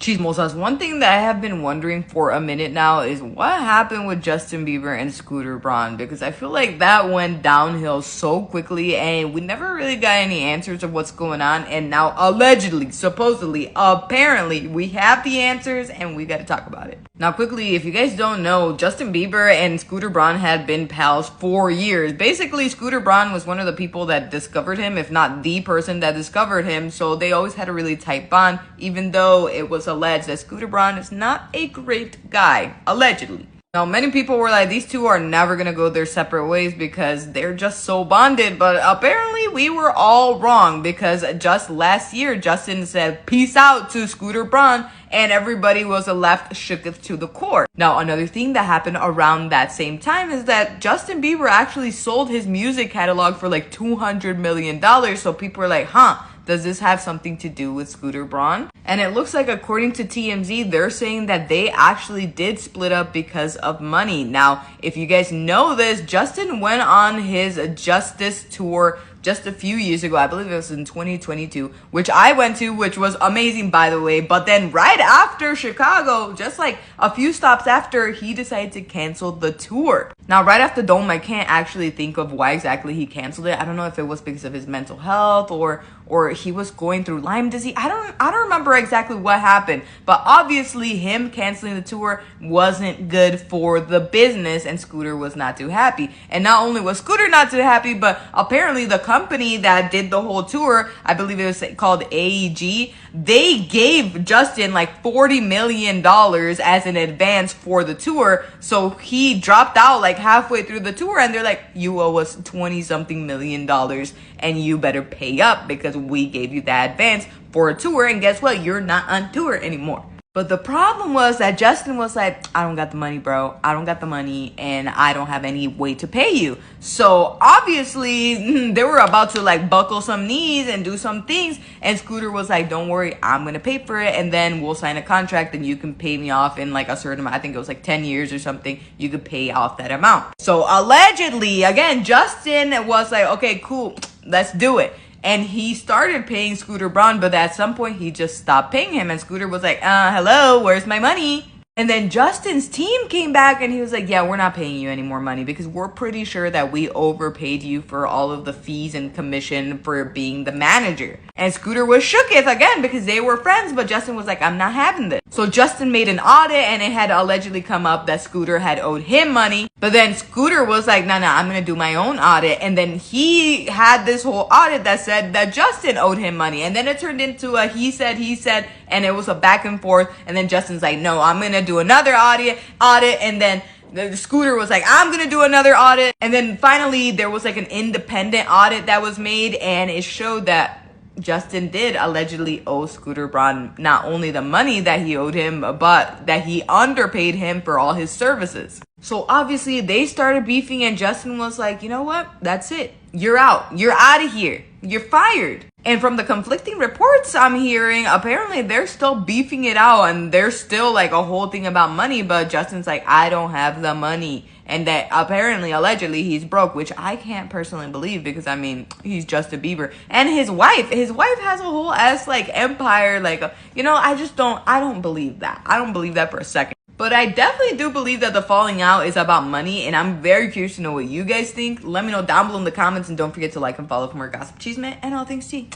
Chismosas, one thing that I have been wondering for a minute now is what happened with Justin Bieber and Scooter Braun, because I feel like that went downhill so quickly and we never really got any answers of what's going on. And now allegedly, supposedly, apparently we have the answers and we got to talk about it. Now quickly, if you guys don't know, Justin Bieber and Scooter Braun had been pals for years. Basically, Scooter Braun was one of the people that discovered him, if not the person that discovered him, so they always had a really tight bond, even though it was alleged that Scooter Braun is not a great guy, allegedly. Now, many people were like, these two are never gonna go their separate ways because they're just so bonded, but apparently we were all wrong, because just last year, Justin said peace out to Scooter Braun, and everybody was left shooketh to the core. Now, another thing that happened around that same time is that Justin Bieber actually sold his music catalog for like $200 million, so people were like, does this have something to do with Scooter Braun? And it looks like, according to TMZ, they're saying that they actually did split up because of money. Now, if you guys know this, Justin went on his Justice tour just a few years ago. I believe it was in 2022, which I went to, which was amazing, by the way. But then right after Chicago, just like a few stops after, he decided to cancel the tour. Now, right after Dome, I can't actually think of why exactly he canceled it. I don't know if it was because of his mental health or he was going through Lyme disease. I don't remember exactly what happened, but obviously him canceling the tour wasn't good for the business, and Scooter was not too happy. And not only was Scooter not too happy, but apparently the company that did the whole tour, I believe it was called AEG, they gave Justin like $40 million as an advance for the tour. So he dropped out like halfway through the tour, and they're like, you owe us 20 something million dollars and you better pay up because we gave you that advance for a tour, and guess what? You're not on tour anymore. But the problem was that Justin was like, I don't got the money, bro. I don't got the money, and I don't have any way to pay you. So obviously they were about to like buckle some knees and do some things, and Scooter was like, don't worry, I'm gonna pay for it, and then we'll sign a contract and you can pay me off in like a certain amount. I think it was like 10 years or something. You could pay off that amount. So allegedly, again, Justin was like, okay, cool, let's do it. And he started paying Scooter Braun, but at some point he just stopped paying him. And Scooter was like, hello, where's my money? And then Justin's team came back and he was like, yeah, we're not paying you any more money because we're pretty sure that we overpaid you for all of the fees and commission for being the manager. And Scooter was shooketh again because they were friends, but Justin was like, I'm not having this. So Justin made an audit, and it had allegedly come up that Scooter had owed him money. But then Scooter was like, nah, I'm going to do my own audit. And then he had this whole audit that said that Justin owed him money. And then it turned into a he said, and it was a back and forth. And then Justin's like, no, I'm going to do another audit. And then the Scooter was like, I'm going to do another audit. And then finally there was like an independent audit that was made, and it showed that Justin did allegedly owe Scooter Braun not only the money that he owed him, but that he underpaid him for all his services. So obviously they started beefing, and Justin was like, you know what? That's it. You're out. You're out of here. You're fired. And from the conflicting reports I'm hearing, apparently they're still beefing it out, and there's still like a whole thing about money, but Justin's like, I don't have the money. And that apparently, allegedly, he's broke, which I can't personally believe because, I mean, he's Justin Bieber. And his wife has a whole ass, like, empire, like, I don't believe that. I don't believe that for a second. But I definitely do believe that the falling out is about money, and I'm very curious to know what you guys think. Let me know down below in the comments, and don't forget to like and follow for more gossip, chisme, and all things tea.